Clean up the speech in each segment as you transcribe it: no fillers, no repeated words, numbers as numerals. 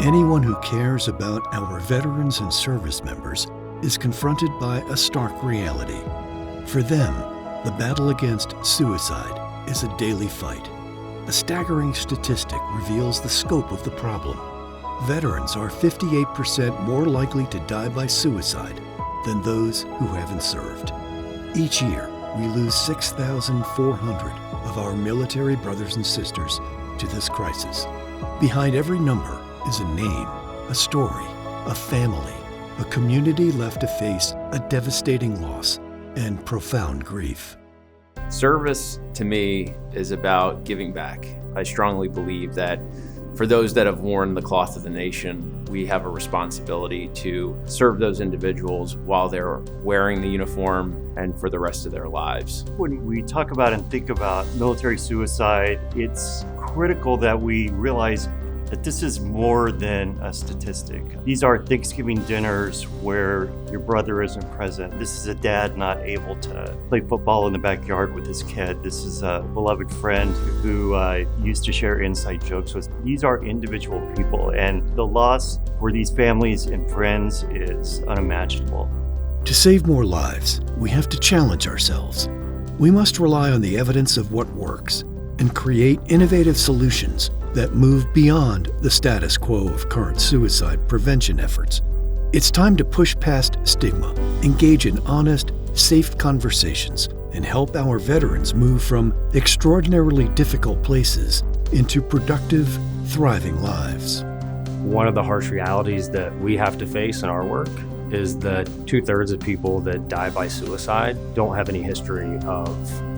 Anyone who cares about our veterans and service members is confronted by a stark reality. For them, the battle against suicide is a daily fight. A staggering statistic reveals the scope of the problem. Veterans are 58% more likely to die by suicide than those who haven't served. Each year, we lose 6,400 of our military brothers and sisters to this crisis. Behind every number is a name, a story, a family, a community left to face a devastating loss and profound grief. Service, to me, is about giving back. I strongly believe that for those that have worn the cloth of the nation, we have a responsibility to serve those individuals while they're wearing the uniform and for the rest of their lives. When we talk about and think about military suicide, it's critical that we realize that this is more than a statistic. These are Thanksgiving dinners where your brother isn't present. This is a dad not able to play football in the backyard with his kid. This is a beloved friend who used to share inside jokes with. These are individual people, and the loss for these families and friends is unimaginable. To save more lives, we have to challenge ourselves. We must rely on the evidence of what works and create innovative solutions that move beyond the status quo of current suicide prevention efforts. It's time to push past stigma, engage in honest, safe conversations, and help our veterans move from extraordinarily difficult places into productive, thriving lives. One of the harsh realities that we have to face in our work is that 2/3 of people that die by suicide don't have any history of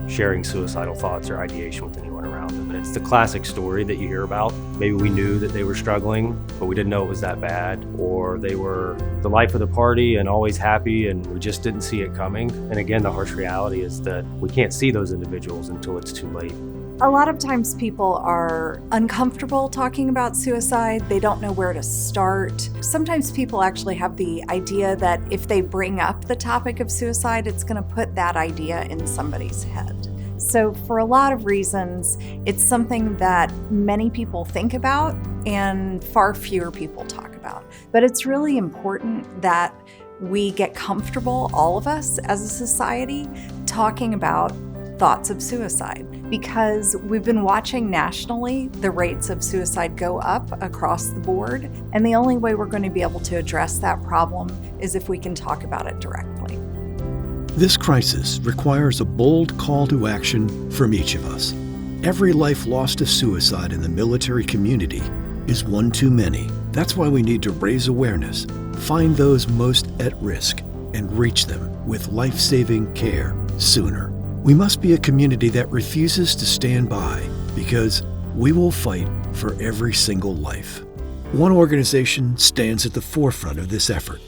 sharing suicidal thoughts or ideation with anyone around them. And it's the classic story that you hear about. Maybe we knew that they were struggling, but we didn't know it was that bad, or they were the life of the party and always happy and we just didn't see it coming. And again, the harsh reality is that we can't see those individuals until it's too late. A lot of times people are uncomfortable talking about suicide. They don't know where to start. Sometimes people actually have the idea that if they bring up the topic of suicide, it's going to put that idea in somebody's head. So for a lot of reasons, it's something that many people think about and far fewer people talk about. But it's really important that we get comfortable, all of us as a society, talking about thoughts of suicide, because we've been watching nationally the rates of suicide go up across the board, and the only way we're going to be able to address that problem is if we can talk about it directly. This crisis requires a bold call to action from each of us. Every life lost to suicide in the military community is one too many. That's why we need to raise awareness, find those most at risk, and reach them with life-saving care sooner. We must be a community that refuses to stand by, because we will fight for every single life. One organization stands at the forefront of this effort,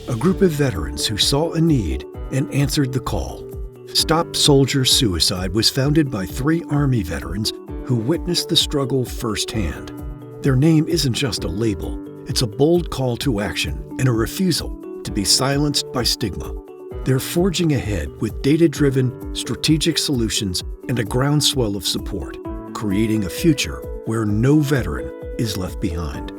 a group of veterans who saw a need and answered the call. Stop Soldier Suicide was founded by 3 Army veterans who witnessed the struggle firsthand. Their name isn't just a label, it's a bold call to action and a refusal to be silenced by stigma. They're forging ahead with data-driven, strategic solutions and a groundswell of support, creating a future where no veteran is left behind.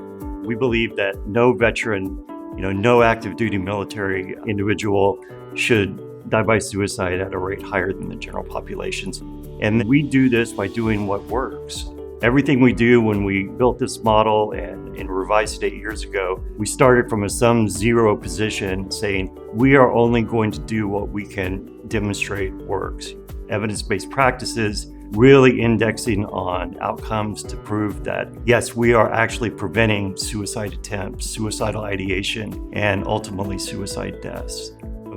We believe that no veteran, no active duty military individual should die by suicide at a rate higher than the general populations. And we do this by doing what works. Everything we do when we built this model and revised it 8 years ago, we started from a sum zero position saying we are only going to do what we can demonstrate works. Evidence-based practices, really indexing on outcomes to prove that, yes, we are actually preventing suicide attempts, suicidal ideation, and ultimately suicide deaths.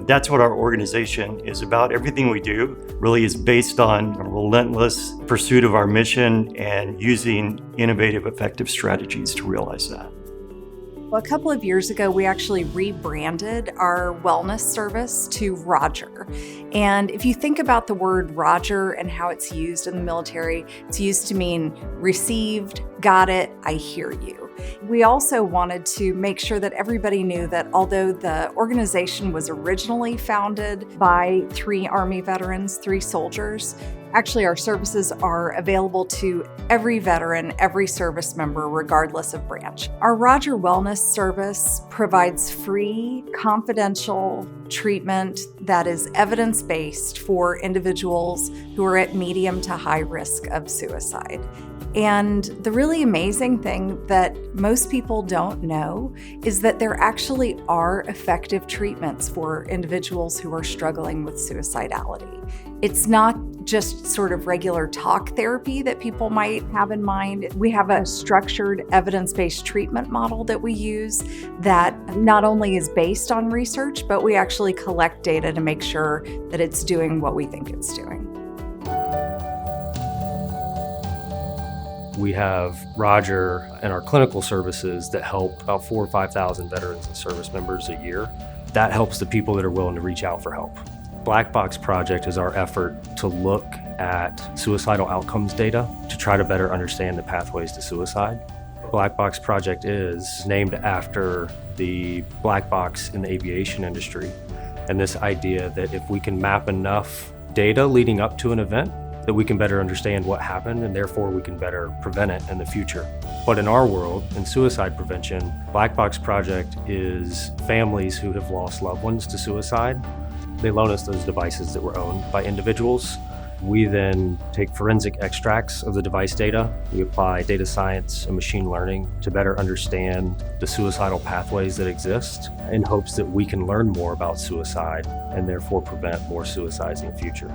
That's what our organization is about. Everything we do really is based on a relentless pursuit of our mission and using innovative, effective strategies to realize that. Well, a couple of years ago, we actually rebranded our wellness service to Roger. And if you think about the word Roger and how it's used in the military, it's used to mean received, got it, I hear you. We also wanted to make sure that everybody knew that although the organization was originally founded by 3 Army veterans, 3 soldiers, Actually, our services are available to every veteran, every service member, regardless of branch. Our Roger Wellness service provides free, confidential treatment that is evidence-based for individuals who are at medium to high risk of suicide. And the really amazing thing that most people don't know is that there actually are effective treatments for individuals who are struggling with suicidality. It's not just sort of regular talk therapy that people might have in mind. We have a structured evidence-based treatment model that we use that not only is based on research, but we actually collect data to make sure that it's doing what we think it's doing. We have Roger and our clinical services that help about 4,000 or 5,000 veterans and service members a year. That helps the people that are willing to reach out for help. Black Box Project is our effort to look at suicidal outcomes data to try to better understand the pathways to suicide. Black Box Project is named after the black box in the aviation industry, and this idea that if we can map enough data leading up to an event, that we can better understand what happened and therefore we can better prevent it in the future. But in our world, in suicide prevention, Black Box Project is families who have lost loved ones to suicide. They loan us those devices that were owned by individuals. We then take forensic extracts of the device data. We apply data science and machine learning to better understand the suicidal pathways that exist in hopes that we can learn more about suicide and therefore prevent more suicides in the future.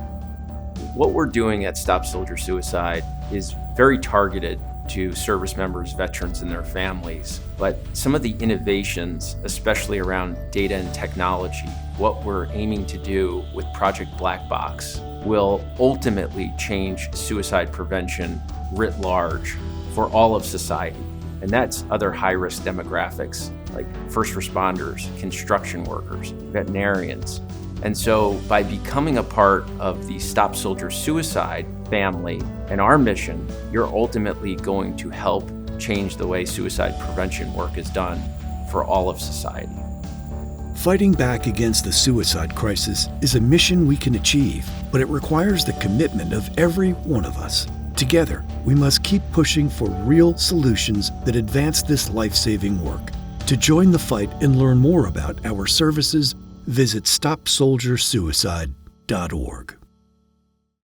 What we're doing at Stop Soldier Suicide is very targeted to service members, veterans, and their families. But some of the innovations, especially around data and technology, what we're aiming to do with Project Black Box will ultimately change suicide prevention writ large for all of society. And that's other high-risk demographics like first responders, construction workers, veterinarians. And so by becoming a part of the Stop Soldier Suicide family and our mission, you're ultimately going to help change the way suicide prevention work is done for all of society. Fighting back against the suicide crisis is a mission we can achieve, but it requires the commitment of every one of us. Together, we must keep pushing for real solutions that advance this life-saving work. To join the fight and learn more about our services, visit StopSoldierSuicide.org.